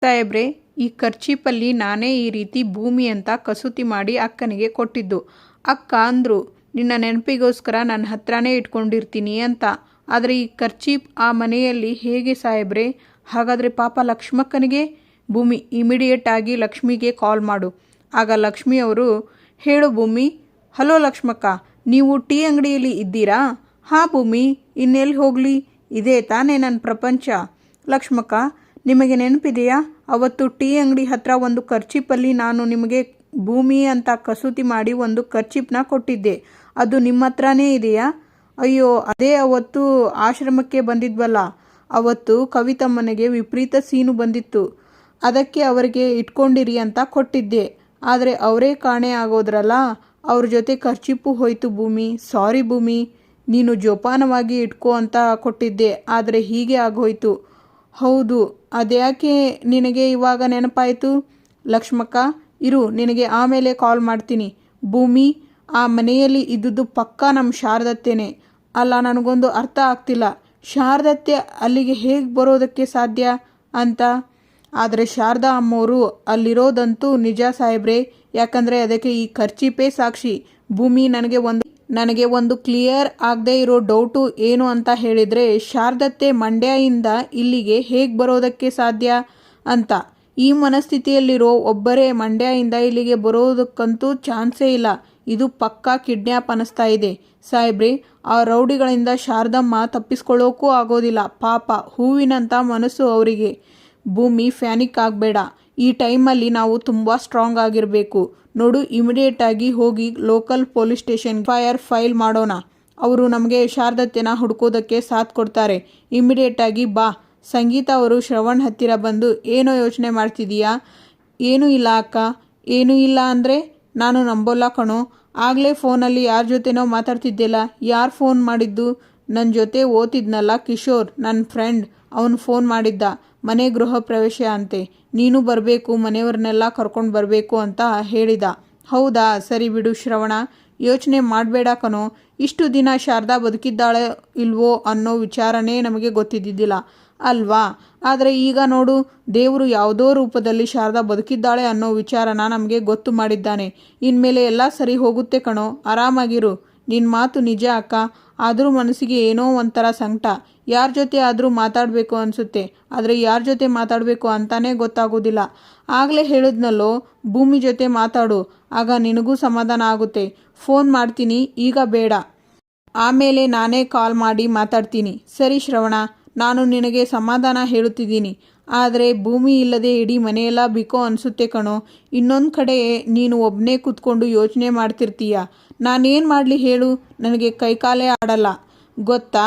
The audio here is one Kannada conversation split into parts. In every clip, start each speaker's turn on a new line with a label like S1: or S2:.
S1: ಸಾಹೇಬ್ರೆ, ಈ ಖರ್ಚೀಪಲ್ಲಿ ನಾನೇ ಈ ರೀತಿ ಭೂಮಿ ಅಂತ ಕಸೂತಿ ಮಾಡಿ ಅಕ್ಕನಿಗೆ ಕೊಟ್ಟಿದ್ದು. ಅಕ್ಕ ಅಂದರು, ನಿನ್ನ ನೆನಪಿಗೋಸ್ಕರ ನನ್ನ ಹತ್ರನೇ ಇಟ್ಕೊಂಡಿರ್ತೀನಿ ಅಂತ. ಆದರೆ ಈ ಖರ್ಚೀಪ್ ಆ ಮನೆಯಲ್ಲಿ ಹೇಗೆ ಸಾಹೇಬ್ರೆ? ಹಾಗಾದರೆ ಪಾಪ ಲಕ್ಷ್ಮಕ್ಕನಿಗೆ? ಭೂಮಿ, ಇಮಿಡಿಯೇಟ್ ಆಗಿ ಲಕ್ಷ್ಮಿಗೆ ಕಾಲ್ ಮಾಡು. ಆಗ ಲಕ್ಷ್ಮಿ ಅವರು, ಹೇಳು ಭೂಮಿ. ಹಲೋ ಲಕ್ಷ್ಮಕ್ಕ, ನೀವು ಟೀ ಅಂಗಡಿಯಲ್ಲಿ ಇದ್ದೀರಾ? ಹಾಂ ಭೂಮಿ, ಇನ್ನೆಲ್ಲಿ ಹೋಗಲಿ, ಇದೇ ತಾನೇ ನನ್ನ ಪ್ರಪಂಚ. ಲಕ್ಷ್ಮಕ್ಕ, ನಿಮಗೆ ನೆನಪಿದೆಯಾ, ಅವತ್ತು ಟೀ ಅಂಗಡಿ ಹತ್ರ ಒಂದು ಖರ್ಚೀಪಲ್ಲಿ ನಾನು ನಿಮಗೆ ಭೂಮಿ ಅಂತ ಕಸೂತಿ ಮಾಡಿ ಒಂದು ಖರ್ಚೀಪ್ನ ಕೊಟ್ಟಿದ್ದೆ. ಅದು ನಿಮ್ಮ ಹತ್ರನೇ ಇದೆಯಾ? ಅಯ್ಯೋ, ಅದೇ ಅವತ್ತು ಆಶ್ರಮಕ್ಕೆ ಬಂದಿದ್ವಲ್ಲ, ಅವತ್ತು ಕವಿತಮ್ಮನಿಗೆ ವಿಪರೀತ ಸೀನು ಬಂದಿತ್ತು. ಅದಕ್ಕೆ ಅವರಿಗೆ ಇಟ್ಕೊಂಡಿರಿ ಅಂತ ಕೊಟ್ಟಿದ್ದೆ. ಆದರೆ ಅವರೇ ಕಾಣೆ ಆಗೋದ್ರಲ್ಲ, ಅವ್ರ ಜೊತೆ ಖರ್ಚೀಪು ಹೋಯ್ತು ಭೂಮಿ. ಸಾರಿ ಭೂಮಿ, ನೀನು ಜೋಪಾನವಾಗಿ ಇಟ್ಕೋ ಅಂತ ಕೊಟ್ಟಿದ್ದೆ, ಆದರೆ ಹೀಗೆ ಆಗೋಯ್ತು. ಹೌದು, ಅದ್ಯಾಕೆ ನಿನಗೆ ಇವಾಗ ನೆನಪಾಯಿತು? ಲಕ್ಷ್ಮಕ್ಕ, ಇರು, ನಿನಗೆ ಆಮೇಲೆ ಕಾಲ್ ಮಾಡ್ತೀನಿ. ಭೂಮಿ, ಆ ಮನೆಯಲ್ಲಿ ಇದ್ದುದು ಪಕ್ಕಾ ನಮ್ಮ ಶಾರದತ್ತೇನೆ. ಅಲ್ಲ, ನನಗೊಂದು ಅರ್ಥ ಆಗ್ತಿಲ್ಲ, ಶಾರದತ್ತೆ ಅಲ್ಲಿಗೆ ಹೇಗೆ ಬರೋದಕ್ಕೆ ಸಾಧ್ಯ ಅಂತ. ಆದರೆ ಶಾರದಾ ಅಮ್ಮವರು ಅಲ್ಲಿರೋದಂತೂ ನಿಜ ಸಾಹೇಬ್ರೆ, ಯಾಕಂದರೆ ಅದಕ್ಕೆ ಈ ಖರ್ಚೀಪೇ ಸಾಕ್ಷಿ. ಭೂಮಿ, ನನಗೆ ಒಂದು ಕ್ಲಿಯರ್ ಆಗದೆ ಇರೋ ಡೌಟು ಏನು ಅಂತ ಹೇಳಿದರೆ, ಶಾರದತ್ತೆ ಮಂಡ್ಯದಿಂದ ಇಲ್ಲಿಗೆ ಹೇಗೆ ಬರೋದಕ್ಕೆ ಸಾಧ್ಯ ಅಂತ. ಈ ಮನಸ್ಥಿತಿಯಲ್ಲಿರೋ ಒಬ್ಬರೇ ಮಂಡ್ಯದಿಂದ ಇಲ್ಲಿಗೆ ಬರೋದಕ್ಕಂತೂ ಚಾನ್ಸೇ ಇಲ್ಲ. ಇದು ಪಕ್ಕಾ ಕಿಡ್ನ್ಯಾಪ್ ಅನ್ನಿಸ್ತಾ ಇದೆ ಸಾಹೇಬ್ರೆ. ಆ ರೌಡಿಗಳಿಂದ ಶಾರದಮ್ಮ ತಪ್ಪಿಸ್ಕೊಳ್ಳೋಕ್ಕೂ ಆಗೋದಿಲ್ಲ. ಪಾಪ, ಹೂವಿನಂಥ ಮನಸ್ಸು ಅವರಿಗೆ. ಭೂಮಿ, ಫ್ಯಾನಿಕ್ ಆಗಬೇಡ. ಈ ಟೈಮಲ್ಲಿ ನಾವು ತುಂಬ ಸ್ಟ್ರಾಂಗ್ ಆಗಿರಬೇಕು. ನೋಡು, ಇಮಿಡಿಯೇಟಾಗಿ ಹೋಗಿ ಲೋಕಲ್ ಪೊಲೀಸ್ ಸ್ಟೇಷನ್ ಫೈಲ್ ಮಾಡೋಣ. ಅವರು ನಮಗೆ ಶಾರದತ್ತೆನ ಹುಡ್ಕೋದಕ್ಕೆ ಸಾಥ್ ಕೊಡ್ತಾರೆ. ಇಮಿಡಿಯೇಟಾಗಿ ಬಾ. ಸಂಗೀತ ಅವರು ಶ್ರವಣ್ ಹತ್ತಿರ ಬಂದು, ಏನೋ ಯೋಚನೆ ಮಾಡ್ತಿದೀಯಾ? ಏನೂ ಇಲ್ಲ ಅಕ್ಕ. ಏನೂ ಇಲ್ಲ ಅಂದರೆ ನಾನು ನಂಬೋಲ್ಲ ಕಣೋ. ಆಗಲೇ ಫೋನಲ್ಲಿ ಯಾರ ಜೊತೆನೋ ಮಾತಾಡ್ತಿದ್ದೆಲ್ಲ. ಯಾರು ಫೋನ್ ಮಾಡಿದ್ದು? ನನ್ನ ಜೊತೆ ಓದ್ತಿದ್ನಲ್ಲ ಕಿಶೋರ್, ನನ್ನ ಫ್ರೆಂಡ್, ಅವನು ಫೋನ್ ಮಾಡಿದ್ದ. ಮನೆ ಗೃಹ ಪ್ರವೇಶ ಅಂತೆ, ನೀನು ಬರಬೇಕು, ಮನೆಯವ್ರನ್ನೆಲ್ಲ ಕರ್ಕೊಂಡು ಬರಬೇಕು ಅಂತ ಹೇಳಿದ. ಹೌದಾ, ಸರಿ ಬಿಡು ಶ್ರವಣ, ಯೋಚನೆ ಮಾಡಬೇಡ ಕಣೋ. ಇಷ್ಟು ದಿನ ಶಾರದಾ ಬದುಕಿದ್ದಾಳೆ ಇಲ್ವೋ ಅನ್ನೋ ವಿಚಾರನೇ ನಮಗೆ ಗೊತ್ತಿದ್ದಿದ್ದಿಲ್ಲ ಅಲ್ವಾ? ಆದರೆ ಈಗ ನೋಡು, ದೇವರು ಯಾವುದೋ ರೂಪದಲ್ಲಿ ಶಾರದಾ ಬದುಕಿದ್ದಾಳೆ ಅನ್ನೋ ವಿಚಾರನ ನಮಗೆ ಗೊತ್ತು ಮಾಡಿದ್ದಾನೆ. ಇನ್ಮೇಲೆ ಎಲ್ಲ ಸರಿ ಹೋಗುತ್ತೆ ಕಣೋ, ಆರಾಮಾಗಿರು. ನಿನ್ನ ಮಾತು ನಿಜ ಅಕ್ಕ. ಆದರೂ ಮನಸ್ಸಿಗೆ ಏನೋ ಒಂಥರ ಸಂಕಟ. ಯಾರ ಜೊತೆ ಆದರೂ ಮಾತಾಡಬೇಕು ಅನಿಸುತ್ತೆ, ಆದರೆ ಯಾರ ಜೊತೆ ಮಾತಾಡಬೇಕು ಅಂತಾನೇ ಗೊತ್ತಾಗೋದಿಲ್ಲ. ಆಗಲೇ ಹೇಳಿದ್ನಲ್ಲೋ, ಭೂಮಿ ಜೊತೆ ಮಾತಾಡು, ಆಗ ನಿನಗೂ ಸಮಾಧಾನ ಆಗುತ್ತೆ. ಫೋನ್ ಮಾಡ್ತೀನಿ, ಈಗ ಬೇಡ, ಆಮೇಲೆ ನಾನೇ ಕಾಲ್ ಮಾಡಿ ಮಾತಾಡ್ತೀನಿ. ಸರಿ ಶ್ರವಣ, ನಾನು ನಿನಗೆ ಸಮಾಧಾನ ಹೇಳುತ್ತಿದ್ದೀನಿ. ಆದರೆ ಭೂಮಿ ಇಲ್ಲದೆ ಇಡೀ ಮನೆಯೆಲ್ಲ ಬಿಕೋ ಅನಿಸುತ್ತೆ ಕಣೋ. ಇನ್ನೊಂದು ಕಡೆ ನೀನು ಒಬ್ಬನೇ ಕೂತ್ಕೊಂಡು ಯೋಚನೆ ಮಾಡ್ತಿರ್ತೀಯ. ನಾನೇನು ಮಾಡಲಿ ಹೇಳು? ನನಗೆ ಕೈಕಾಲೇ ಆಡಲ್ಲ, ಗೊತ್ತಾ?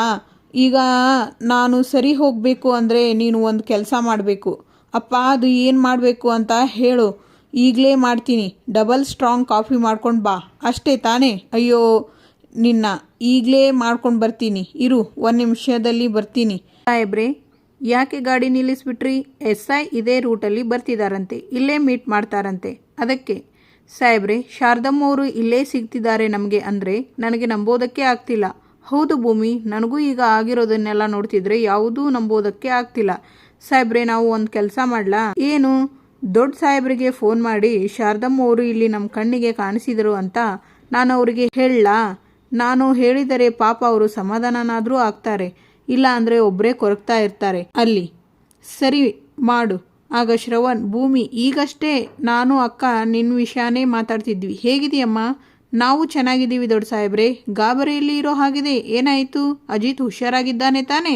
S1: ಈಗ ನಾನು ಸರಿ ಹೋಗಬೇಕು ಅಂದರೆ ನೀನು ಒಂದು ಕೆಲಸ ಮಾಡಬೇಕು. ಅಪ್ಪ, ಅದು ಏನು ಮಾಡಬೇಕು ಅಂತ ಹೇಳು, ಈಗಲೇ ಮಾಡ್ತೀನಿ. ಡಬಲ್ ಸ್ಟ್ರಾಂಗ್ ಕಾಫಿ ಮಾಡ್ಕೊಂಡು ಬಾ, ಅಷ್ಟೇ ತಾನೇ? ಅಯ್ಯೋ, ನಿನ್ನ ಈಗಲೇ ಮಾಡ್ಕೊಂಡು ಬರ್ತೀನಿ, ಇರು, 1 ನಿಮಿಷದಲ್ಲಿ ಬರ್ತೀನಿ. ಸಾಹೇಬ್ರೆ, ಯಾಕೆ ಗಾಡಿ ನಿಲ್ಲಿಸ್ಬಿಟ್ರಿ? SI ಇದೇ ರೂಟಲ್ಲಿ ಬರ್ತಿದ್ದಾರಂತೆ, ಇಲ್ಲೇ ಮೀಟ್ ಮಾಡ್ತಾರಂತೆ. ಅದಕ್ಕೆ ಸಾಹೇಬ್ರೆ, ಶಾರದಮ್ಮವರು ಇಲ್ಲೇ ಸಿಗ್ತಿದ್ದಾರೆ ನಮಗೆ ಅಂದರೆ ನನಗೆ ನಂಬೋದಕ್ಕೆ ಆಗ್ತಿಲ್ಲ. ಹೌದು ಭೂಮಿ, ನನಗೂ ಈಗ ಆಗಿರೋದನ್ನೆಲ್ಲ ನೋಡ್ತಿದ್ರೆ ಯಾವುದೂ ನಂಬೋದಕ್ಕೆ ಆಗ್ತಿಲ್ಲ. ಸಾಹೇಬ್ರೆ, ನಾವು ಒಂದು ಕೆಲಸ ಮಾಡಲಾ? ಏನು? ದೊಡ್ಡ ಸಾಹೇಬ್ರಿಗೆ ಫೋನ್ ಮಾಡಿ ಶಾರದಮ್ಮವರು ಇಲ್ಲಿ ನಮ್ಮ ಕಣ್ಣಿಗೆ ಕಾಣಿಸಿದರು ಅಂತ ನಾನು ಅವರಿಗೆ ಹೇಳಲಾ? ನಾನು ಹೇಳಿದರೆ ಪಾಪ ಅವರು ಸಮಾಧಾನನಾದರೂ ಆಗ್ತಾರೆ, ಇಲ್ಲ ಅಂದರೆ ಒಬ್ಬರೇ ಕೊರಗ್ತಾ ಇರ್ತಾರೆ ಅಲ್ಲಿ. ಸರಿ ಮಾಡು. ಆಗ ಶ್ರವಣ್, ಭೂಮಿ, ಈಗಷ್ಟೇ ನಾನು ಅಕ್ಕ ನಿನ್ನ ವಿಷಯನೇ ಮಾತಾಡ್ತಿದ್ವಿ. ಹೇಗಿದೆಯಮ್ಮ? ನಾವು ಚೆನ್ನಾಗಿದ್ದೀವಿ ದೊಡ್ಡ ಸಾಹೇಬ್ರೆ. ಗಾಬರಿಯಲ್ಲಿ ಇರೋ ಹಾಗಿದೆ, ಏನಾಯಿತು? ಅಜಿತ್ ಹುಷಾರಾಗಿದ್ದಾನೆ ತಾನೇ?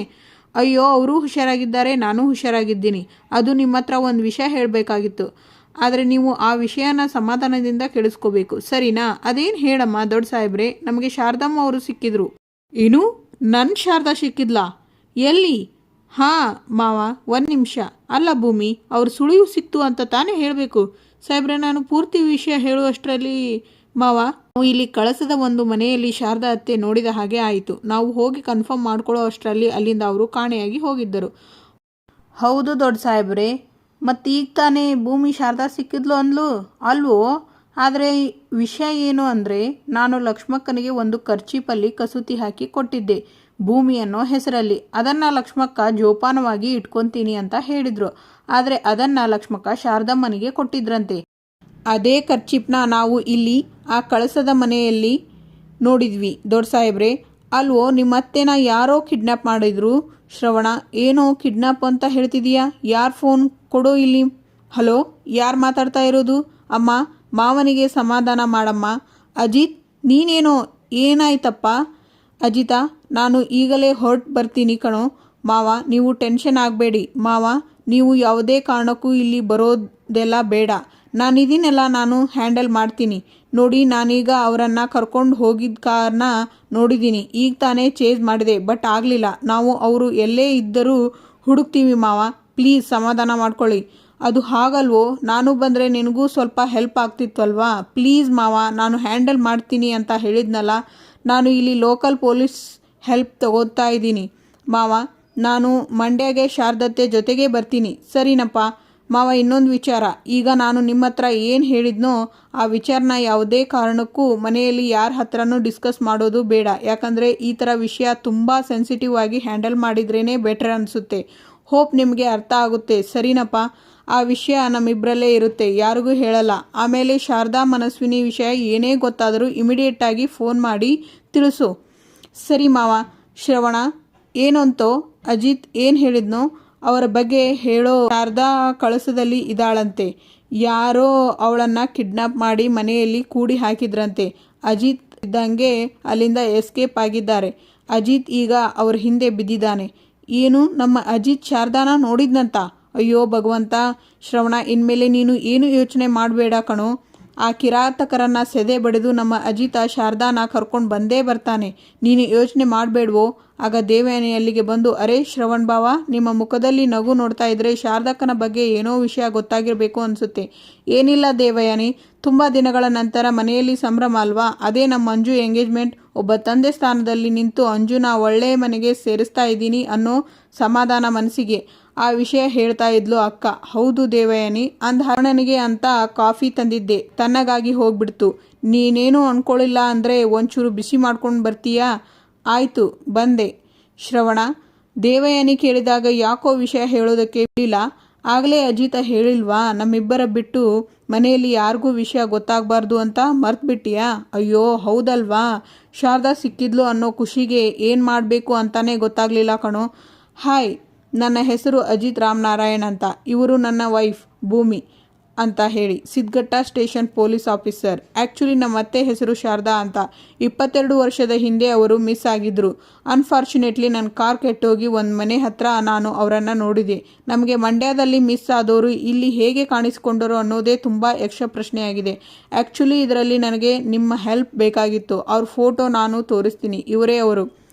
S1: ಅಯ್ಯೋ, ಅವರೂ ಹುಷಾರಾಗಿದ್ದಾರೆ, ನಾನು ಹುಷಾರಾಗಿದ್ದೀನಿ. ಅದು ನಿಮ್ಮ ಹತ್ರ ಒಂದು ವಿಷಯ ಹೇಳಬೇಕಾಗಿತ್ತು, ಆದರೆ ನೀವು ಆ ವಿಷಯನ ಸಮಾಧಾನದಿಂದ ಕೇಳಿಸ್ಕೋಬೇಕು, ಸರಿನಾ? ಅದೇನು ಹೇಳಮ್ಮ ದೊಡ್ಡ ಸಾಹೇಬ್ರೆ. ನಮಗೆ ಶಾರದಮ್ಮ ಅವರು ಸಿಕ್ಕಿದ್ರು. ಏನು? ನನ್ನ ಶಾರದಾ ಸಿಕ್ಕಿದ್ಲಾ? ಎಲ್ಲಿ? ಹಾಂ ಮಾವ, 1 ನಿಮಿಷ. ಅಲ್ಲ ಭೂಮಿ, ಅವ್ರ ಸುಳಿವು ಸಿಕ್ತು ಅಂತ ತಾನೇ ಹೇಳಬೇಕು. ಸಾಹೇಬ್ರೆ, ನಾನು ಪೂರ್ತಿ ವಿಷಯ ಹೇಳುವಷ್ಟರಲ್ಲಿ ಮಾವ, ನಾವು ಇಲ್ಲಿ ಕಳಸದ ಒಂದು ಮನೆಯಲ್ಲಿ ಶಾರದಾ ಅತ್ತೆ ನೋಡಿದ ಹಾಗೆ ಆಯಿತು. ನಾವು ಹೋಗಿ ಕನ್ಫರ್ಮ್ ಮಾಡ್ಕೊಳ್ಳೋ ಅಷ್ಟರಲ್ಲಿ ಅಲ್ಲಿಂದ ಅವರು ಕಾಣೆಯಾಗಿ ಹೋಗಿದ್ದರು. ಹೌದು ದೊಡ್ಡ ಸಾಹೇಬ್ರೆ, ಮತ್ತೀಗ ತಾನೇ ಭೂಮಿ ಶಾರದಾ ಸಿಕ್ಕಿದ್ಲು ಅಂದ್ಲು ಅಲ್ವೋ? ಆದರೆ ವಿಷಯ ಏನು ಅಂದರೆ, ನಾನು ಲಕ್ಷ್ಮಕ್ಕನಿಗೆ ಒಂದು ಖರ್ಚೀಪಲ್ಲಿ ಕಸೂತಿ ಹಾಕಿ ಕೊಟ್ಟಿದ್ದೆ. ಭೂಮಿ ಅನ್ನೋ ಹೆಸರಲ್ಲಿ. ಅದನ್ನು ಲಕ್ಷ್ಮಕ್ಕ ಜೋಪಾನವಾಗಿ ಇಟ್ಕೊತೀನಿ ಅಂತ ಹೇಳಿದರು. ಆದರೆ ಅದನ್ನು ಲಕ್ಷ್ಮಕ್ಕ ಶಾರದಮ್ಮನಿಗೆ ಕೊಟ್ಟಿದ್ರಂತೆ. ಅದೇ ಕರ್ಚಿಪ್ನ ನಾವು ಇಲ್ಲಿ ಆ ಕಳಸದ ಮನೆಯಲ್ಲಿ ನೋಡಿದ್ವಿ ದೊಡ್ಡ ಸಾಹೇಬ್ರೆ. ಅಲ್ವೋ ನಿಮ್ಮತ್ತೆನ ಯಾರೋ ಕಿಡ್ನ್ಯಾಪ್ ಮಾಡಿದ್ರು. ಶ್ರವಣ, ಏನೋ ಕಿಡ್ನ್ಯಾಪ್ ಅಂತ ಹೇಳ್ತಿದೀಯಾ? ಯಾರು ಫೋನ್ ಕೊಡೋ ಇಲ್ಲಿ. ಹಲೋ, ಯಾರು ಮಾತಾಡ್ತಾ ಇರೋದು? ಅಮ್ಮ, ಮಾವನಿಗೆ ಸಮಾಧಾನ ಮಾಡಮ್ಮ. ಅಜಿತ್, ನೀನೇನೋ, ಏನಾಯ್ತಪ್ಪ? ಅಜಿತಾ, ನಾನು ಈಗಲೇ ಹೊರಟು ಬರ್ತೀನಿ ಕಣೋ. ಮಾವ, ನೀವು ಟೆನ್ಷನ್ ಆಗಬೇಡಿ. ಮಾವ, ನೀವು ಯಾವುದೇ ಕಾರಣಕ್ಕೂ ಇಲ್ಲಿ ಬರೋದೆಲ್ಲ ಬೇಡ. ನಾನಿದ್ದೀನಲ್ಲ, ನಾನು ಹ್ಯಾಂಡಲ್ ಮಾಡ್ತೀನಿ. ನೋಡಿ, ನಾನೀಗ ಅವರನ್ನು ಕರ್ಕೊಂಡು ಹೋಗಿದ್ದ ಕಾರಣ ನೋಡಿದ್ದೀನಿ. ಈಗ ತಾನೇ ಚೇಂಜ್ ಮಾಡಿದೆ, ಬಟ್ ಆಗಲಿಲ್ಲ. ನಾವು ಅವರು ಎಲ್ಲೇ ಇದ್ದರೂ ಹುಡುಕ್ತೀವಿ ಮಾವ. ಪ್ಲೀಸ್ ಸಮಾಧಾನ ಮಾಡ್ಕೊಳ್ಳಿ. ಅದು ಹಾಗಲ್ವೋ, ನಾನು ಬಂದರೆ ನಿನಗೂ ಸ್ವಲ್ಪ ಹೆಲ್ಪ್ ಆಗ್ತಿತ್ತಲ್ವಾ? ಪ್ಲೀಸ್ ಮಾವ, ನಾನು ಹ್ಯಾಂಡಲ್ ಮಾಡ್ತೀನಿ ಅಂತ ಹೇಳಿದ್ನಲ್ಲ. ನಾನು ಇಲ್ಲಿ ಲೋಕಲ್ ಪೊಲೀಸ್ ಹೆಲ್ಪ್ ತಗೋತಾ ಇದ್ದೀನಿ ಮಾವ. ನಾನು ಮಂಡ್ಯಗೆ ಶಾರದತ್ತೆ ಜೊತೆಗೆ ಬರ್ತೀನಿ, ಸರಿನಪ್ಪ? ಮಾವ, ಇನ್ನೊಂದು ವಿಚಾರ. ಈಗ ನಾನು ನಿಮ್ಮ ಹತ್ರ ಏನು ಹೇಳಿದ್ನೋ ಆ ವಿಚಾರನ ಯಾವುದೇ ಕಾರಣಕ್ಕೂ ಮನೆಯಲ್ಲಿ ಯಾರ ಹತ್ರನೂ ಡಿಸ್ಕಸ್ ಮಾಡೋದು ಬೇಡ. ಯಾಕಂದರೆ ಈ ಥರ ವಿಷಯ ತುಂಬ ಸೆನ್ಸಿಟಿವ್ ಆಗಿ ಹ್ಯಾಂಡಲ್ ಮಾಡಿದ್ರೇ ಬೆಟರ್ ಅನಿಸುತ್ತೆ. ಹೋಪ್ ನಿಮಗೆ ಅರ್ಥ ಆಗುತ್ತೆ, ಸರಿನಪ್ಪ? ಆ ವಿಷಯ ನಮ್ಮಿಬ್ಬರಲ್ಲೇ ಇರುತ್ತೆ, ಯಾರಿಗೂ ಹೇಳಲ್ಲ. ಆಮೇಲೆ ಶಾರದಾ ಮನಸ್ವಿನಿ ವಿಷಯ ಏನೇ ಗೊತ್ತಾದರೂ ಇಮಿಡಿಯೇಟಾಗಿ ಫೋನ್ ಮಾಡಿ ತಿಳಿಸು, ಸರಿ ಮಾವ? ಶ್ರವಣ, ಏನಂತೋ ಅಜಿತ್ ಏನು ಹೇಳಿದ್ನೋ ಅವರ ಬಗ್ಗೆ ಹೇಳೋ. ಶಾರದಾ ಕಳಸದಲ್ಲಿ ಇದ್ದಾಳಂತೆ. ಯಾರೋ ಅವಳನ್ನು ಕಿಡ್ನಾಪ್ ಮಾಡಿ ಮನೆಯಲ್ಲಿ ಕೂಡಿ ಹಾಕಿದ್ರಂತೆ. ಅಜಿತ್ ಇದ್ದಂಗೆ ಅಲ್ಲಿಂದ ಎಸ್ಕೇಪ್ ಆಗಿದ್ದಾರೆ. ಅಜಿತ್ ಈಗ ಅವ್ರ ಹಿಂದೆ ಬಿದ್ದಿದ್ದಾನೆ. ಏನು, ನಮ್ಮ ಅಜಿತ್ ಶಾರದಾನ ನೋಡಿದ್ನಂತ? ಅಯ್ಯೋ ಭಗವಂತ. ಶ್ರವಣ, ಇನ್ಮೇಲೆ ನೀನು ಏನು ಯೋಚನೆ ಮಾಡಬೇಡ ಕಣೋ. ಆ ಕಿರಾತಕರನ್ನು ಸೆದೆ ಬಡಿದು ನಮ್ಮ ಅಜಿತ ಶಾರದಾನ ಕರ್ಕೊಂಡು ಬಂದೇ ಬರ್ತಾನೆ. ನೀನು ಯೋಚನೆ ಮಾಡಬೇಡ್ವೋ. ಆಗ ದೇವಯಾನಿ ಅಲ್ಲಿಗೆ ಬಂದು, ಅರೆ ಶ್ರವಣ್ ಬಾವ, ನಿಮ್ಮ ಮುಖದಲ್ಲಿ ನಗು ನೋಡ್ತಾ ಇದ್ರೆ ಶಾರದಕ್ಕನ ಬಗ್ಗೆ ಏನೋ ವಿಷಯ ಗೊತ್ತಾಗಿರಬೇಕು ಅನಿಸುತ್ತೆ. ಏನಿಲ್ಲ ದೇವಯಾನಿ, ತುಂಬ ದಿನಗಳ ನಂತರ ಮನೆಯಲ್ಲಿ ಸಂಭ್ರಮ ಅಲ್ವಾ? ಅದೇ ನಮ್ಮ ಅಂಜು ಎಂಗೇಜ್ಮೆಂಟ್. ಒಬ್ಬ ತಂದೆ ಸ್ಥಾನದಲ್ಲಿ ನಿಂತು ಅಂಜುನ ಒಳ್ಳೆಯ ಮನೆಗೆ ಸೇರಿಸ್ತಾ ಇದ್ದೀನಿ ಅನ್ನೋ ಸಮಾಧಾನ ಮನಸ್ಸಿಗೆ. ಆ ವಿಷಯ ಹೇಳ್ತಾ ಇದ್ಲು ಅಕ್ಕ. ಹೌದು ದೇವಯಾನಿ, ಅಂದ್ಹರಣನಿಗೆ ಅಂತ ಕಾಫಿ ತಂದಿದ್ದೆ, ತಣ್ಣಗಾಗಿ ಹೋಗ್ಬಿಡ್ತು. ನೀನೇನು ಅಂದ್ಕೊಳ್ಳಿಲ್ಲ ಅಂದರೆ ಒಂಚೂರು ಬಿಸಿ ಮಾಡ್ಕೊಂಡು ಬರ್ತೀಯಾ? ಆಯಿತು, ಬಂದೆ. ಶ್ರವಣ, ದೇವಯಾನಿ ಕೇಳಿದಾಗ ಯಾಕೋ ವಿಷಯ ಹೇಳೋದಕ್ಕೆ ಬಿಡಲಿಲ್ಲ. ಆಗಲೇ ಅಜಿತ ಹೇಳಿಲ್ವಾ ನಮ್ಮಿಬ್ಬರ ಬಿಟ್ಟು ಮನೆಯಲ್ಲಿ ಯಾರಿಗೂ ವಿಷಯ ಗೊತ್ತಾಗಬಾರ್ದು ಅಂತ? ಮರ್ತ್ಬಿಟ್ಟಿಯಾ? ಅಯ್ಯೋ ಹೌದಲ್ವಾ. ಶಾರದಾ ಸಿಕ್ಕಿದ್ಲು ಅನ್ನೋ ಖುಷಿಗೆ ಏನು ಮಾಡಬೇಕು ಅಂತಾನೆ ಗೊತ್ತಾಗಲಿಲ್ಲ ಕಣೋ. ಹಾಯ್, ನನ್ನ ಹೆಸರು ಅಜಿತ್ ರಾಮನಾರಾಯಣ್ ಅಂತ. ಇವರು ನನ್ನ ವೈಫ್ ಭೂಮಿ ಅಂತ ಹೇಳಿ ಸಿದ್ಘಟ್ಟ ಸ್ಟೇಷನ್ ಪೊಲೀಸ್ ಆಫೀಸರ್. ಆ್ಯಕ್ಚುಲಿ ನಮ್ಮ ಅತ್ತೆ ಹೆಸರು ಶಾರದಾ ಅಂತ. 22 ವರ್ಷದ ಹಿಂದೆ ಅವರು ಮಿಸ್ ಆಗಿದ್ದರು. ಅನ್ಫಾರ್ಚುನೇಟ್ಲಿ ನನ್ನ ಕಾರ್ ಕೆಟ್ಟೋಗಿ ಒಂದು ಮನೆ ಹತ್ರ ನಾನು ಅವರನ್ನು ನೋಡಿದೆ. ನಮಗೆ ಮಂಡ್ಯದಲ್ಲಿ ಮಿಸ್ ಆದವರು ಇಲ್ಲಿ ಹೇಗೆ ಕಾಣಿಸಿಕೊಂಡರು ಅನ್ನೋದೇ ತುಂಬ ಯಕ್ಷ ಪ್ರಶ್ನೆಯಾಗಿದೆ. ಆ್ಯಕ್ಚುಲಿ ಇದರಲ್ಲಿ ನನಗೆ ನಿಮ್ಮ ಹೆಲ್ಪ್ ಬೇಕಾಗಿತ್ತು. ಅವ್ರ ಫೋಟೋ ನಾನು ತೋರಿಸ್ತೀನಿ, ಇವರೇ ಅವರು.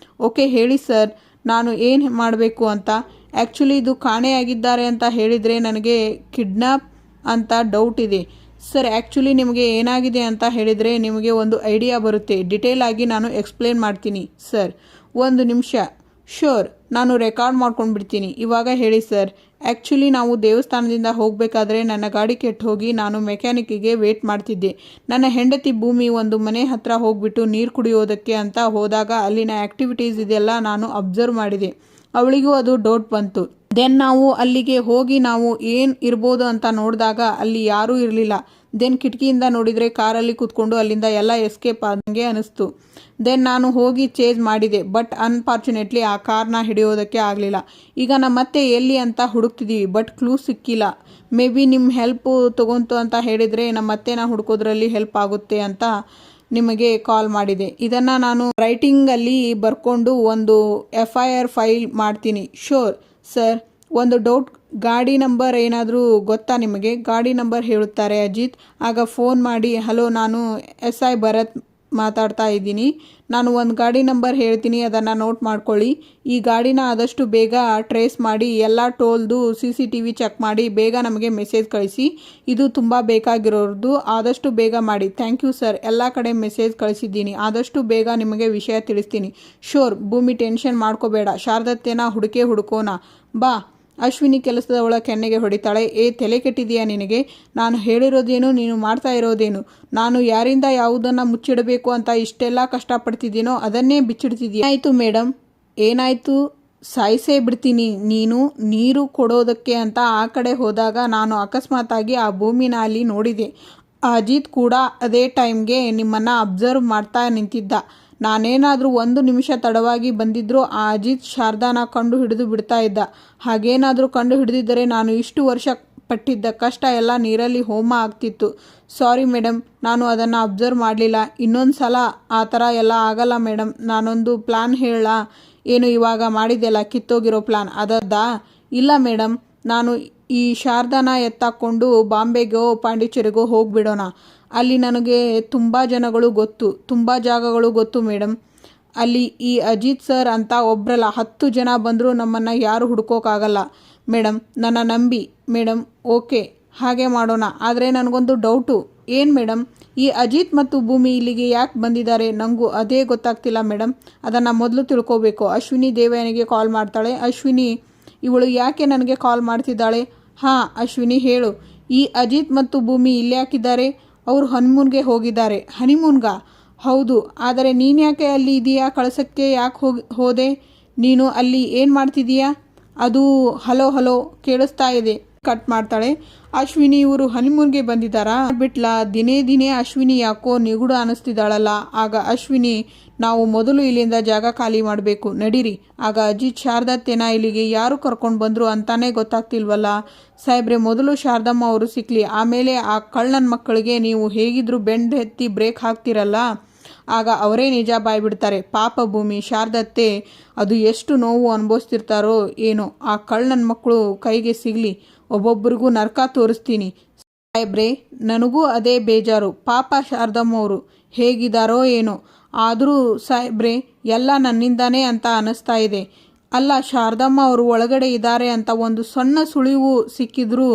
S1: ಓಕೆ, ಹೇಳಿ ಸರ್, ನಾನು ಏನು ಮಾಡಬೇಕು ಅಂತ? ಆ್ಯಕ್ಚುಲಿ ಇದು ಕಾಣೆಯಾಗಿದ್ದಾರೆ ಅಂತ ಹೇಳಿದರೆ ನನಗೆ ಕಿಡ್ನಾಪ್ ಅಂತ ಡೌಟ್ ಇದೆ ಸರ್. ಆ್ಯಕ್ಚುಲಿ ನಿಮಗೆ ಏನಾಗಿದೆ ಅಂತ ಹೇಳಿದರೆ ನಿಮಗೆ ಒಂದು ಐಡಿಯಾ ಬರುತ್ತೆ. ಡಿಟೇಲ್ ಆಗಿ ನಾನು ಎಕ್ಸ್ಪ್ಲೇನ್ ಮಾಡ್ತೀನಿ ಸರ್. ಒಂದು ನಿಮಿಷ. ಶ್ಯೂರ್, ನಾನು ರೆಕಾರ್ಡ್ ಮಾಡ್ಕೊಂಡು ಬಿಡ್ತೀನಿ. ಇವಾಗ ಹೇಳಿ ಸರ್. ಆ್ಯಕ್ಚುಲಿ ನಾವು ದೇವಸ್ಥಾನದಿಂದ ಹೋಗಬೇಕಾದ್ರೆ ನನ್ನ ಗಾಡಿ ಕೆಟ್ಟು ಹೋಗಿ ನಾನು ಮೆಕ್ಯಾನಿಕ್ಕಿಗೆ ವೇಟ್ ಮಾಡ್ತಿದ್ದೆ. ನನ್ನ ಹೆಂಡತಿ ಭೂಮಿ ಒಂದು ಮನೆ ಹತ್ರ ಹೋಗ್ಬಿಟ್ಟು ನೀರು ಕುಡಿಯೋದಕ್ಕೆ ಅಂತ ಹೋದಾಗ ಅಲ್ಲಿನ ಆ್ಯಕ್ಟಿವಿಟೀಸ್ ಇದೆಲ್ಲ ನಾನು ಅಬ್ಸರ್ವ್ ಮಾಡಿದೆ. ಅವಳಿಗೂ ಅದು ಡೌಟ್ ಬಂತು. ದೆನ್ ನಾವು ಅಲ್ಲಿಗೆ ಹೋಗಿ ನಾವು ಏನು ಇರ್ಬೋದು ಅಂತ ನೋಡಿದಾಗ ಅಲ್ಲಿ ಯಾರೂ ಇರಲಿಲ್ಲ. ದೆನ್ ಕಿಟಕಿಯಿಂದ ನೋಡಿದರೆ ಕಾರಲ್ಲಿ ಕೂತ್ಕೊಂಡು ಅಲ್ಲಿಂದ ಎಲ್ಲ ಎಸ್ಕೇಪ್ ಆದಂಗೆ ಅನಿಸ್ತು. ದೆನ್ ನಾನು ಹೋಗಿ ಚೇಂಜ್ ಮಾಡಿದೆ, ಬಟ್ ಅನ್ಫಾರ್ಚುನೇಟ್ಲಿ ಆ ಕಾರ್ನ ಹಿಡಿಯೋದಕ್ಕೆ ಆಗಲಿಲ್ಲ. ಈಗ ನಮ್ಮತ್ತೆ ಎಲ್ಲಿ ಅಂತ ಹುಡುಕ್ತಿದ್ದೀವಿ, ಬಟ್ ಕ್ಲೂ ಸಿಕ್ಕಿಲ್ಲ. ಮೇ ಬಿ ನಿಮ್ಮ ಹೆಲ್ಪ್ ತೊಗೊಂತು ಅಂತ ಹೇಳಿದರೆ ನಮ್ಮತ್ತೆನ ಹುಡುಕೋದ್ರಲ್ಲಿ ಹೆಲ್ಪ್ ಆಗುತ್ತೆ ಅಂತ ನಿಮಗೆ ಕಾಲ್ ಮಾಡಿದೆ. ಇದನ್ನು ನಾನು ರೈಟಿಂಗಲ್ಲಿ ಬರ್ಕೊಂಡು ಒಂದು FIR ಫೈಲ್ ಮಾಡ್ತೀನಿ. Sure sir. ಒಂದು ಡೌಟ್, ಗಾಡಿ ನಂಬರ್ ಏನಾದರೂ ಗೊತ್ತಾ ನಿಮಗೆ? ಗಾಡಿ ನಂಬರ್ ಹೇಳುತ್ತಾರೆ ಅಜಿತ್. ಆಗ ಫೋನ್ ಮಾಡಿ, ಹಲೋ, ನಾನು SI ಭರತ್ ಮಾತಾಡ್ತಾ ಇದ್ದೀನಿ. ನಾನು ಒಂದು ಗಾಡಿ ನಂಬರ್ ಹೇಳ್ತೀನಿ, ಅದನ್ನು ನೋಟ್ ಮಾಡ್ಕೊಳ್ಳಿ. ಈ ಗಾಡಿನ ಆದಷ್ಟು ಬೇಗ ಟ್ರೇಸ್ ಮಾಡಿ ಎಲ್ಲ ಟೋಲ್ದು CCTV ಚೆಕ್ ಮಾಡಿ ಬೇಗ ನಮಗೆ ಮೆಸೇಜ್ ಕಳಿಸಿ. ಇದು ತುಂಬ ಬೇಕಾಗಿರೋದು, ಆದಷ್ಟು ಬೇಗ ಮಾಡಿ. Thank you sir. ಎಲ್ಲ ಕಡೆ ಮೆಸೇಜ್ ಕಳಿಸಿದ್ದೀನಿ, ಆದಷ್ಟು ಬೇಗ ನಿಮಗೆ ವಿಷಯ ತಿಳಿಸ್ತೀನಿ. ಶೋರ್ ಭೂಮಿ, ಟೆನ್ಷನ್ ಮಾಡ್ಕೋಬೇಡ. ಶಾರದತ್ತೆನ ಹುಡುಕೋಣ ಬಾ. ಅಶ್ವಿನಿ ಕೆಲಸದವಳ ಕೆನ್ನೆಗೆ ಹೊಡಿತಾಳೆ. ತಲೆ ಕೆಟ್ಟಿದೆಯಾ ನಿನಗೆ? ನಾನು ಹೇಳಿರೋದೇನು, ನೀನು ಮಾಡ್ತಾ ಇರೋದೇನು? ನಾನು ಯಾರಿಂದ ಯಾವುದನ್ನು ಮುಚ್ಚಿಡಬೇಕು ಅಂತ ಇಷ್ಟೆಲ್ಲ ಕಷ್ಟಪಡ್ತಿದ್ದೀನೋ ಅದನ್ನೇ ಬಿಚ್ಚಿಡ್ತಿದ್ದೀಯ. ಆಯಿತು ಮೇಡಮ್, ಏನಾಯಿತು, ಸಾಯಿಸೇ ಬಿಡ್ತೀನಿ. ನೀನು ನೀರು ಕೊಡೋದಕ್ಕೆ ಅಂತ ಆ ಕಡೆ ಹೋದಾಗ ನಾನು ಅಕಸ್ಮಾತಾಗಿ ಆ ಭೂಮಿನ ಅಲ್ಲಿ ನೋಡಿದೆ. ಅಜಿತ್ ಕೂಡ ಅದೇ ಟೈಮ್ಗೆ ನಿಮ್ಮನ್ನು ಅಬ್ಸರ್ವ್ ಮಾಡ್ತಾ ನಿಂತಿದ್ದ. ನಾನೇನಾದರೂ 1 ನಿಮಿಷ ತಡವಾಗಿ ಬಂದಿದ್ದರೂ ಆ ಅಜಿತ್ ಶಾರದಾನ ಕಂಡು ಹಿಡಿದು ಬಿಡ್ತಾ ಇದ್ದ. ಹಾಗೇನಾದರೂ ಕಂಡು ಹಿಡಿದಿದ್ದರೆ ನಾನು ಇಷ್ಟು ವರ್ಷ ಪಟ್ಟಿದ್ದ ಕಷ್ಟ ಎಲ್ಲ ನೀರಲ್ಲಿ ಹೋಮ ಆಗ್ತಿತ್ತು. ಸಾರಿ ಮೇಡಮ್, ನಾನು ಅದನ್ನು ಅಬ್ಸರ್ವ್ ಮಾಡಲಿಲ್ಲ. ಇನ್ನೊಂದು ಸಲ ಆ ಥರ ಎಲ್ಲ ಆಗಲ್ಲ ಮೇಡಮ್. ನಾನೊಂದು ಪ್ಲ್ಯಾನ್ ಹೇಳಾ? ಏನು ಇವಾಗ ಮಾಡಿದೆಲ್ಲ ಕಿತ್ತೋಗಿರೋ ಪ್ಲ್ಯಾನ್ ಅದದ್ದಾ? ಇಲ್ಲ ಮೇಡಮ್, ನಾನು ಈ ಶಾರದಾನ ಎತ್ತಾಕೊಂಡು ಬಾಂಬೆಗೋ ಪಾಂಡಿಚೇರಿಗೋ ಹೋಗಿಬಿಡೋಣ. ಅಲ್ಲಿ ನನಗೆ ತುಂಬ ಜನಗಳು ಗೊತ್ತು, ತುಂಬ ಜಾಗಗಳು ಗೊತ್ತು ಮೇಡಮ್. ಅಲ್ಲಿ ಈ ಅಜಿತ್ ಸರ್ ಅಂತ ಒಬ್ಬರಲ್ಲ 10 ಜನ ಬಂದರೂ ನಮ್ಮನ್ನು ಯಾರು ಹುಡ್ಕೋಕ್ಕಾಗಲ್ಲ ಮೇಡಮ್. ನನ್ನ ನಂಬಿ ಮೇಡಮ್. ಓಕೆ, ಹಾಗೆ ಮಾಡೋಣ. ಆದರೆ ನನಗೊಂದು ಡೌಟು. ಏನು ಮೇಡಮ್? ಈ ಅಜಿತ್ ಮತ್ತು ಭೂಮಿ ಇಲ್ಲಿಗೆ ಯಾಕೆ ಬಂದಿದ್ದಾರೆ? ನನಗೂ ಅದೇ ಗೊತ್ತಾಗ್ತಿಲ್ಲ ಮೇಡಮ್. ಅದನ್ನು ಮೊದಲು ತಿಳ್ಕೋಬೇಕು. ಅಶ್ವಿನಿ ದೇವಯ್ಯನಿಗೆ ಕಾಲ್ ಮಾಡ್ತಾಳೆ. ಅಶ್ವಿನಿ, ಇವಳು ಯಾಕೆ ನನಗೆ ಕಾಲ್ ಮಾಡ್ತಿದ್ದಾಳೆ? ಹಾಂ ಅಶ್ವಿನಿ ಹೇಳು. ಈ ಅಜಿತ್ ಮತ್ತು ಭೂಮಿ ಇಲ್ಲಿ ಯಾಕಿದ್ದಾರೆ? ಅವರು ಹನಿಮೂನ್ಗೆ ಹೋಗಿದ್ದಾರೆ. ಹನಿಮೂನ್ಗಾ? ಹೌದು. ಆದರೆ ನೀನು ಯಾಕೆ ಅಲ್ಲಿ ಇದೆಯಾ? ಕಳ್ಸೋಕ್ಕೆ ಯಾಕೆ ಹೋದೆ? ನೀನು ಅಲ್ಲಿ ಏನು ಮಾಡ್ತಿದ್ದೀಯಾ? ಅದು ಹಲೋ ಕೇಳಿಸ್ತಾ ಇದೆ. ಕಟ್ ಮಾಡ್ತಾಳೆ. ಅಶ್ವಿನಿ, ಇವರು ಹನಿಮೂನ್ಗೆ ಬಂದಿದ್ದಾರಾ? ಬಿಟ್ಲಾ? ದಿನೇ ಅಶ್ವಿನಿ ಯಾಕೋ ನಿಗೂಢ ಅನ್ನಿಸ್ತಿದ್ದಾಳಲ್ಲ. ಆಗ ಅಶ್ವಿನಿ, ನಾವು ಮೊದಲು ಇಲ್ಲಿಂದ ಜಾಗ ಖಾಲಿ ಮಾಡಬೇಕು, ನಡೀರಿ. ಆಗ ಅಜಿತ್, ಶಾರದತ್ತೆನ ಇಲ್ಲಿಗೆ ಯಾರು ಕರ್ಕೊಂಡು ಬಂದರು ಅಂತಾನೆ ಗೊತ್ತಾಗ್ತಿಲ್ವಲ್ಲ ಸಾಹೇಬ್ರೆ. ಮೊದಲು ಶಾರದಮ್ಮ ಅವರು ಸಿಕ್ಕಲಿ, ಆಮೇಲೆ ಆ ಕಳ್ಳನ ಮಕ್ಕಳಿಗೆ ನೀವು ಹೇಗಿದ್ರು ಬೆಂಡ್ ಎತ್ತಿ ಬ್ರೇಕ್ ಹಾಕ್ತಿರಲ್ಲ, ಆಗ ಅವರೇ ನಿಜ ಬಾಯ್ಬಿಡ್ತಾರೆ. ಪಾಪ ಭೂಮಿ, ಶಾರದತ್ತೆ ಅದು ಎಷ್ಟು ನೋವು ಅನುಭವಿಸ್ತಿರ್ತಾರೋ ಏನೋ. ಆ ಕಳ್ಳನ ಮಕ್ಕಳು ಕೈಗೆ ಸಿಗಲಿ, ಒಬ್ಬೊಬ್ಬರಿಗೂ ನರಕ ತೋರಿಸ್ತೀನಿ ಸಾಹೇಬ್ರೆ. ನನಗೂ ಅದೇ ಬೇಜಾರು. ಪಾಪ ಶಾರದಮ್ಮವರು ಹೇಗಿದ್ದಾರೋ ಏನೋ. ಆದರೂ ಸಾಹೇಬ್ರೆ, ಎಲ್ಲ ನನ್ನಿಂದಾನೇ ಅಂತ ಅನ್ನಿಸ್ತಾ ಇದೆ. ಅಲ್ಲ, ಶಾರದಮ್ಮ ಅವರು ಒಳಗಡೆ ಇದ್ದಾರೆ ಅಂತ ಒಂದು ಸಣ್ಣ ಸುಳಿವು ಸಿಕ್ಕಿದ್ರೂ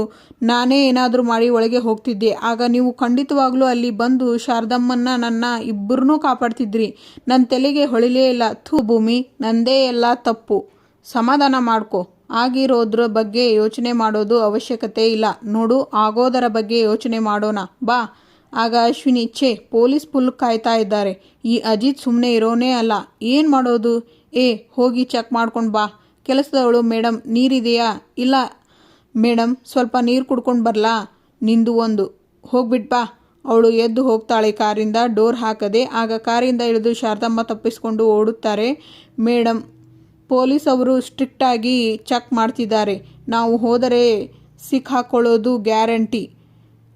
S1: ನಾನೇ ಏನಾದರೂ ಮಾಡಿ ಒಳಗೆ ಹೋಗ್ತಿದ್ದೆ. ಆಗ ನೀವು ಖಂಡಿತವಾಗ್ಲೂ ಅಲ್ಲಿ ಬಂದು ಶಾರದಮ್ಮನ್ನ, ನನ್ನ ಇಬ್ಬರನ್ನೂ ಕಾಪಾಡ್ತಿದ್ರಿ. ನನ್ನ ತಲೆಗೆ ಹೊಳಿಲೇ ಇಲ್ಲ. ಥೂ ಭೂಮಿ, ನಂದೇ ಎಲ್ಲ ತಪ್ಪು. ಸಮಾಧಾನ ಮಾಡ್ಕೊ. ಆಗಿರೋದ್ರ ಬಗ್ಗೆ ಯೋಚನೆ ಮಾಡೋದು ಅವಶ್ಯಕತೆ ಇಲ್ಲ. ನೋಡು, ಆಗೋದರ ಬಗ್ಗೆ ಯೋಚನೆ ಮಾಡೋಣ ಬಾ. ಆಗ ಅಶ್ವಿನಿ, ಪೊಲೀಸ್ ಫುಲ್ ಕಾಯ್ತಾ ಇದ್ದಾರೆ. ಈ ಅಜಿತ್ ಸುಮ್ಮನೆ ಇರೋನೇ ಅಲ್ಲ. ಏನು ಮಾಡೋದು? ಹೋಗಿ ಚೆಕ್ ಮಾಡ್ಕೊಂಡು ಬಾ. ಕೆಲಸದವಳು, ಮೇಡಮ್ ನೀರಿದೆಯಾ? ಇಲ್ಲ ಮೇಡಮ್, ಸ್ವಲ್ಪ ನೀರು ಕುಡ್ಕೊಂಡು ಬರಲಾ? ನಿಂದು ಒಂದು. ಹೋಗ್ಬಿಟ್ಟು ಬಾ. ಅವಳು ಎದ್ದು ಹೋಗ್ತಾಳೆ ಕಾರಿಂದ, ಡೋರ್ ಹಾಕದೆ. ಆಗ ಕಾರಿಂದ ಇಳಿದು ಶಾರದಮ್ಮ ತಪ್ಪಿಸ್ಕೊಂಡು ಓಡುತ್ತಾರೆ. ಮೇಡಮ್, ಪೊಲೀಸ್ ಅವರು ಸ್ಟ್ರಿಕ್ಟಾಗಿ ಚೆಕ್ ಮಾಡ್ತಿದ್ದಾರೆ. ನಾವು ಹೋದರೆ ಸಿಕ್ಕಾಕೊಳ್ಳೋದು ಗ್ಯಾರಂಟಿ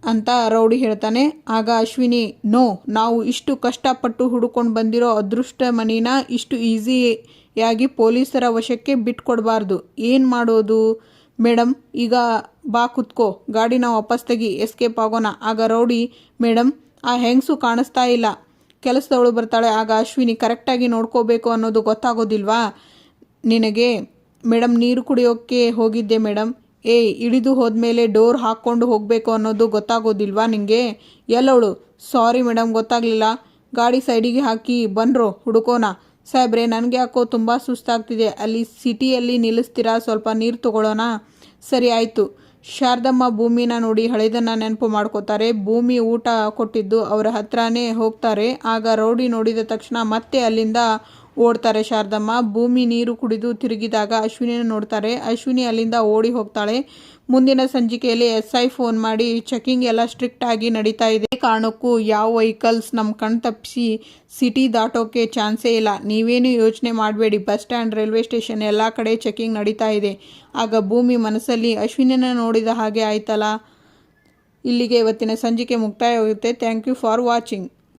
S1: ಅಂತ ರೌಡಿ ಹೇಳ್ತಾನೆ. ಆಗ ಅಶ್ವಿನಿ, ನೋ, ನಾವು ಇಷ್ಟು ಕಷ್ಟಪಟ್ಟು ಹುಡುಕೊಂಡು ಬಂದಿರೋ ಅದೃಷ್ಟ ಮನಿನ ಇಷ್ಟು ಈಸಿಯಾಗಿ ಪೊಲೀಸರ ವಶಕ್ಕೆ ಬಿಟ್ಕೊಡ್ಬಾರ್ದು. ಏನು ಮಾಡೋದು ಮೇಡಮ್? ಈಗ ಬಾ ಕುತ್ಕೋ, ಗಾಡಿನ ವಾಪಸ್ ತೆಗಿ, ಎಸ್ಕೇಪ್ ಆಗೋಣ. ಆಗ ರೌಡಿ, ಮೇಡಮ್ ಆ ಹೆಂಗಸು ಕಾಣಿಸ್ತಾ ಇಲ್ಲ. ಕೆಲಸದವಳು ಬರ್ತಾಳೆ. ಆಗ ಅಶ್ವಿನಿ, ಕರೆಕ್ಟಾಗಿ ನೋಡ್ಕೋಬೇಕು ಅನ್ನೋದು ಗೊತ್ತಾಗೋದಿಲ್ವಾ ನಿನಗೆ? ಮೇಡಮ್, ನೀರು ಕುಡಿಯೋಕ್ಕೆ ಹೋಗಿದ್ದೆ ಮೇಡಮ್. ಇಳಿದು ಹೋದ್ಮೇಲೆ ಡೋರ್ ಹಾಕ್ಕೊಂಡು ಹೋಗಬೇಕು ಅನ್ನೋದು ಗೊತ್ತಾಗೋದಿಲ್ವಾ ನಿನಗೆ? ಎಲ್ಲವಳು, ಸಾರಿ ಮೇಡಮ್, ಗೊತ್ತಾಗಲಿಲ್ಲ. ಗಾಡಿ ಸೈಡಿಗೆ ಹಾಕಿ ಬನ್ರೋ, ಹುಡುಕೋಣ. ಸಾಹೇಬ್ರೆ, ನನಗೆ ಯಾಕೋ ತುಂಬ ಸುಸ್ತಾಗ್ತಿದೆ. ಅಲ್ಲಿ ಸಿಟಿಯಲ್ಲಿ ನಿಲ್ಲಿಸ್ತೀರಾ? ಸ್ವಲ್ಪ ನೀರು ತಗೊಳ್ಳೋಣ? ಸರಿ ಆಯಿತು. ಶಾರದಮ್ಮ ಭೂಮಿನ ನೋಡಿ ಹಳೆದನ್ನು ನೆನಪು ಮಾಡ್ಕೋತಾರೆ. ಭೂಮಿ ಊಟ ಕೊಟ್ಟಿದ್ದು ಅವರ ಹತ್ರನೇ ಹೋಗ್ತಾರೆ. ಆಗ ರೌಡಿ ನೋಡಿದ ತಕ್ಷಣ ಮತ್ತೆ ಅಲ್ಲಿಂದ ಓಡ್ತಾರೆ ಶಾರದಮ್ಮ. ಭೂಮಿ ನೀರು ಕುಡಿದು ತಿರುಗಿದಾಗ ಅಶ್ವಿನಿನ ನೋಡ್ತಾರೆ. ಅಶ್ವಿನಿ ಅಲ್ಲಿಂದ ಓಡಿ ಹೋಗ್ತಾಳೆ. ಮುಂದಿನ ಸಂಚಿಕೆಯಲ್ಲಿ SI ಫೋನ್ ಮಾಡಿ ಚೆಕಿಂಗ್ ಎಲ್ಲ ಸ್ಟ್ರಿಕ್ಟ್ ಆಗಿ ನಡೀತಾ ಇದೆ. ಕಾರಣಕ್ಕೂ ಯಾವ ವೆಹಿಕಲ್ಸ್ ನಮ್ಮ ಕಣ್ ತಪ್ಪಿಸಿ ಸಿಟಿ ದಾಟೋಕ್ಕೆ ಚಾನ್ಸೇ ಇಲ್ಲ. ನೀವೇನು ಯೋಚನೆ ಮಾಡಬೇಡಿ. ಬಸ್ ಸ್ಟ್ಯಾಂಡ್, ರೈಲ್ವೆ ಸ್ಟೇಷನ್ ಎಲ್ಲ ಕಡೆ ಚೆಕಿಂಗ್ ನಡೀತಾ ಇದೆ. ಆಗ ಭೂಮಿ ಮನಸ್ಸಲ್ಲಿ, ಅಶ್ವಿನಿನ ನೋಡಿದ ಹಾಗೆ ಆಯ್ತಲ್ಲ. ಇಲ್ಲಿಗೆ ಇವತ್ತಿನ ಸಂಚಿಕೆ ಮುಕ್ತಾಯವಾಗುತ್ತೆ. Thank you for watching.